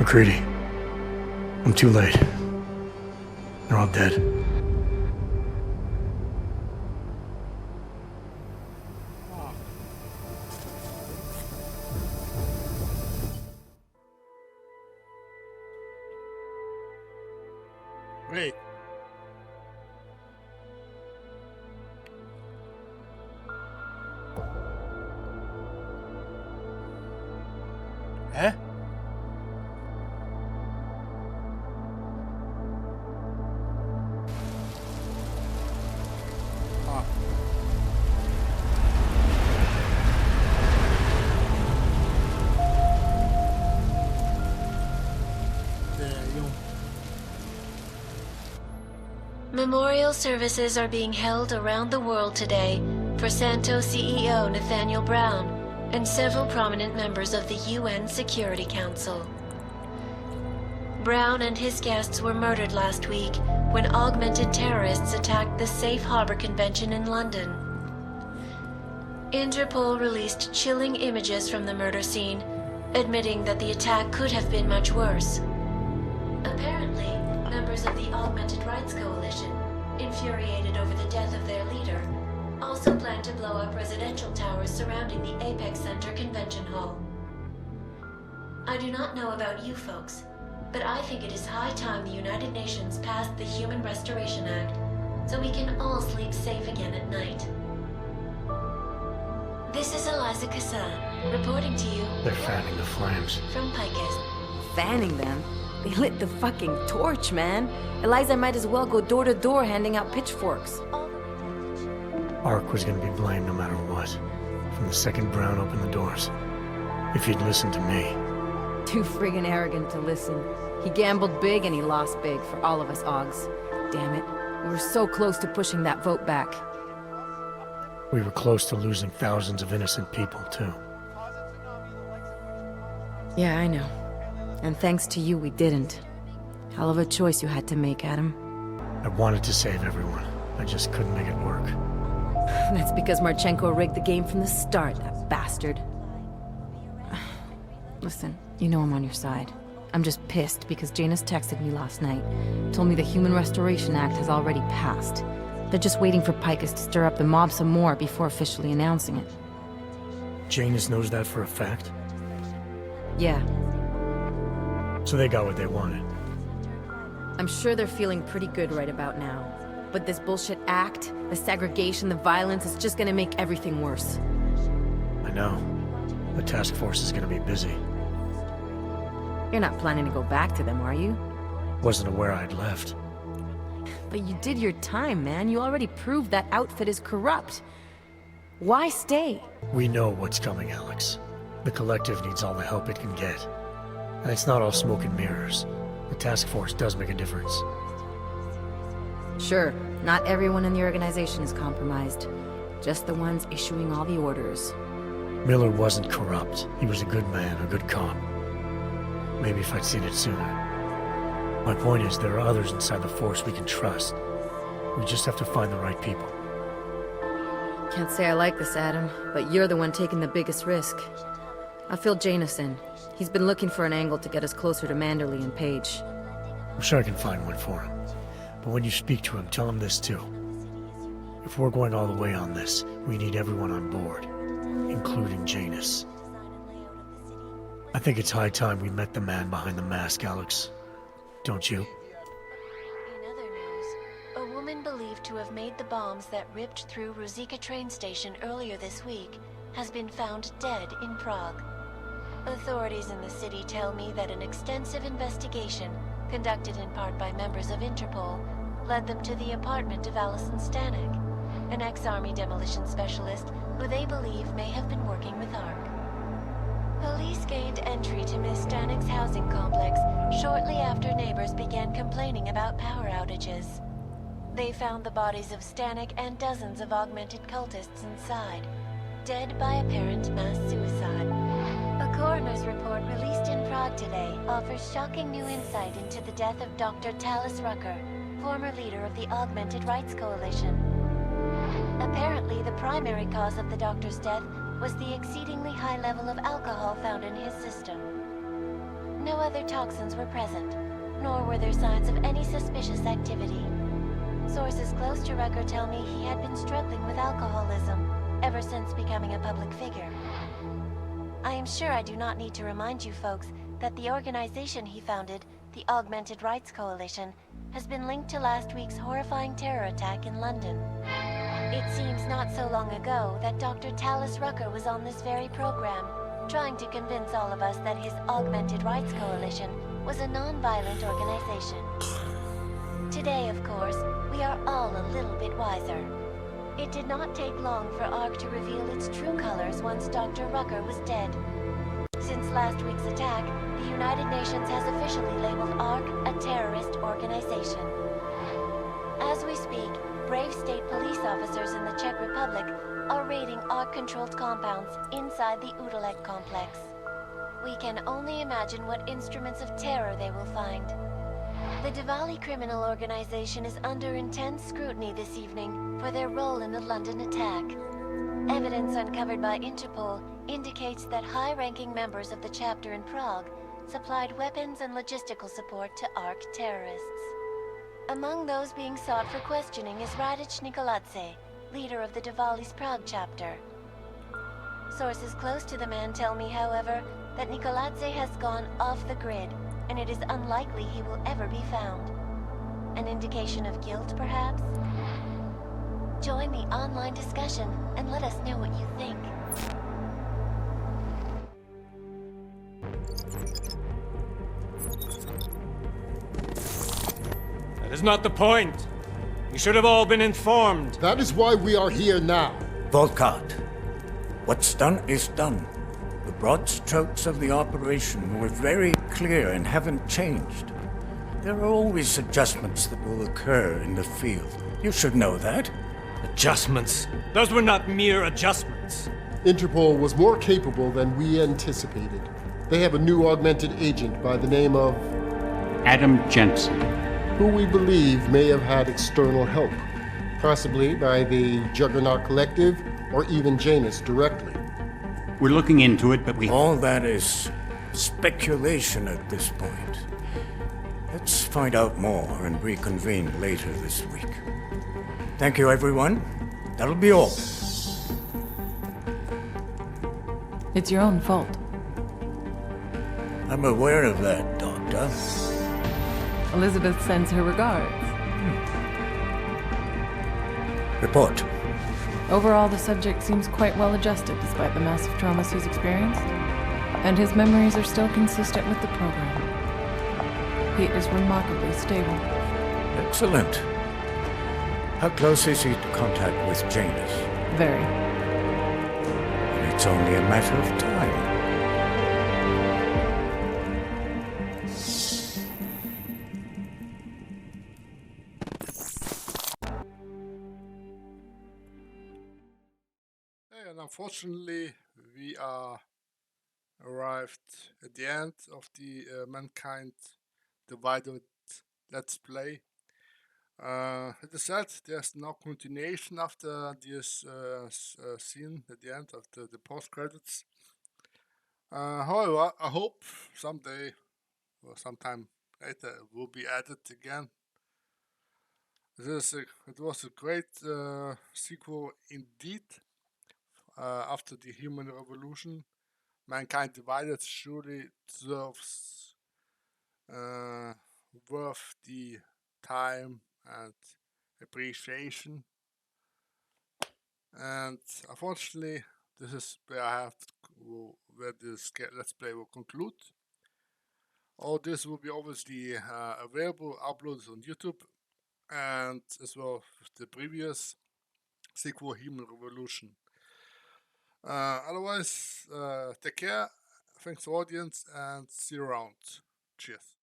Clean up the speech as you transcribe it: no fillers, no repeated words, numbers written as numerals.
McCready. I'm too late. They're all dead. Wait. Eh? Ah. Memorial services are being held around the world today for Santo CEO Nathaniel Brown and several prominent members of the UN Security Council. Brown and his guests were murdered last week when augmented terrorists attacked the Safe Harbor Convention in London. Interpol released chilling images from the murder scene, admitting that the attack could have been much worse. Apparently, members of the Augmented Rights Coalition, infuriated over the death of their leader, also plan to blow up residential towers surrounding the Apex Center Convention Hall. I do not know about you folks, but I think it is high time the United Nations passed the Human Restoration Act, so we can all sleep safe again at night. This is Eliza Kassan, reporting to you. They're fanning the flames. From Picus. Fanning them? They lit the fucking torch, man. Eliza might as well go door to door handing out pitchforks. Ark was gonna be blamed no matter what. From the second Brown opened the doors. If he'd listened to me. Too friggin' arrogant to listen. He gambled big and he lost big for all of us Augs. Damn it. We were so close to pushing that vote back. We were close to losing thousands of innocent people, too. Yeah, I know. And thanks to you, we didn't. Hell of a choice you had to make, Adam. I wanted to save everyone. I just couldn't make it work. That's because Marchenko rigged the game from the start, that bastard. Listen, you know I'm on your side. I'm just pissed because Janus texted me last night. Told me the Human Restoration Act has already passed. They're just waiting for Picus to stir up the mob some more before officially announcing it. Janus knows that for a fact? Yeah. So they got what they wanted. I'm sure they're feeling pretty good right about now. But this bullshit act, the segregation, the violence, is just gonna make everything worse. I know. The task force is gonna be busy. You're not planning to go back to them, are you? Wasn't aware I'd left. But you did your time, man. You already proved that outfit is corrupt. Why stay? We know what's coming, Alex. The Collective needs all the help it can get. And it's not all smoke and mirrors. The task force does make a difference. Sure, not everyone in the organization is compromised. Just the ones issuing all the orders. Miller wasn't corrupt. He was a good man, a good cop. Maybe if I'd seen it sooner. My point is, there are others inside the force we can trust. We just have to find the right people. Can't say I like this, Adam, but you're the one taking the biggest risk. I'll fill Janus in. He's been looking for an angle to get us closer to Manderley and Page. I'm sure I can find one for him. But when you speak to him, tell him this too. If we're going all the way on this, we need everyone on board, including Janus. I think it's high time we met the man behind the mask, Alex. Don't you? In other news, a woman believed to have made the bombs that ripped through Ruzicka train station earlier this week has been found dead in Prague. Authorities in the city tell me that an extensive investigation, conducted in part by members of Interpol, led them to the apartment of Alison Stanek, an ex-army demolition specialist who they believe may have been working with ARC. Police gained entry to Miss Stanek's housing complex shortly after neighbors began complaining about power outages. They found the bodies of Stanek and dozens of augmented cultists inside, dead by apparent mass suicide. A coroner's report released in Prague today offers shocking new insight into the death of Dr. Talis Rucker, former leader of the Augmented Rights Coalition. Apparently, the primary cause of the doctor's death was the exceedingly high level of alcohol found in his system. No other toxins were present, nor were there signs of any suspicious activity. Sources close to Rucker tell me he had been struggling with alcoholism ever since becoming a public figure. I am sure I do not need to remind you folks that the organization he founded, the Augmented Rights Coalition, has been linked to last week's horrifying terror attack in London. It seems not so long ago that Dr. Tallis Rucker was on this very program, trying to convince all of us that his Augmented Rights Coalition was a non-violent organization. Today, of course, we are all a little bit wiser. It did not take long for ARC to reveal its true colors once Dr. Rucker was dead. Since last week's attack, the United Nations has officially labeled ARC a terrorist organization. As we speak, brave state police officers in the Czech Republic are raiding ARC-controlled compounds inside the Udalek complex. We can only imagine what instruments of terror they will find. The Diwali criminal organization is under intense scrutiny this evening for their role in the London attack. Evidence uncovered by Interpol indicates that high-ranking members of the chapter in Prague supplied weapons and logistical support to ARC terrorists. Among those being sought for questioning is Radic Nikoladze, leader of the Diwali's Prague chapter. Sources close to the man tell me, however, that Nikoladze has gone off the grid, and it is unlikely he will ever be found. An indication of guilt, perhaps? Join the online discussion and let us know what you think. That is not the point. We should have all been informed. That is why we are here now. Volkart, what's done is done. The broad strokes of the operation were very clear and haven't changed. There are always adjustments that will occur in the field. You should know that. Adjustments? Those were not mere adjustments. Interpol was more capable than we anticipated. They have a new augmented agent by the name of Adam Jensen, who we believe may have had external help, possibly by the Juggernaut Collective or even Janus directly. we're looking into it, but All that is speculation at this point. Let's find out more and reconvene later this week. Thank you, everyone. That'll be all. It's your own fault. I'm aware of that, Doctor. Elizabeth sends her regards. Report. Overall, the subject seems quite well adjusted despite the massive traumas he's experienced, and his memories are still consistent with the program. He is remarkably stable. Excellent. How close is he to contact with Janus? Very. And it's only a matter of time. And unfortunately, we are arrived at the end of the Mankind Divided Let's Play. It is said there's no continuation after this scene at the end of the post-credits. However, I hope someday or sometime later it will be added again. It was a great sequel indeed. After the human revolution, Mankind Divided surely deserves worth the time and appreciation. And unfortunately, this is where where this Let's Play will conclude. All this will be obviously available, uploaded on YouTube, and as well with the previous sequel, Human Revolution. Otherwise, take care, thanks to the audience, and see you around. Cheers.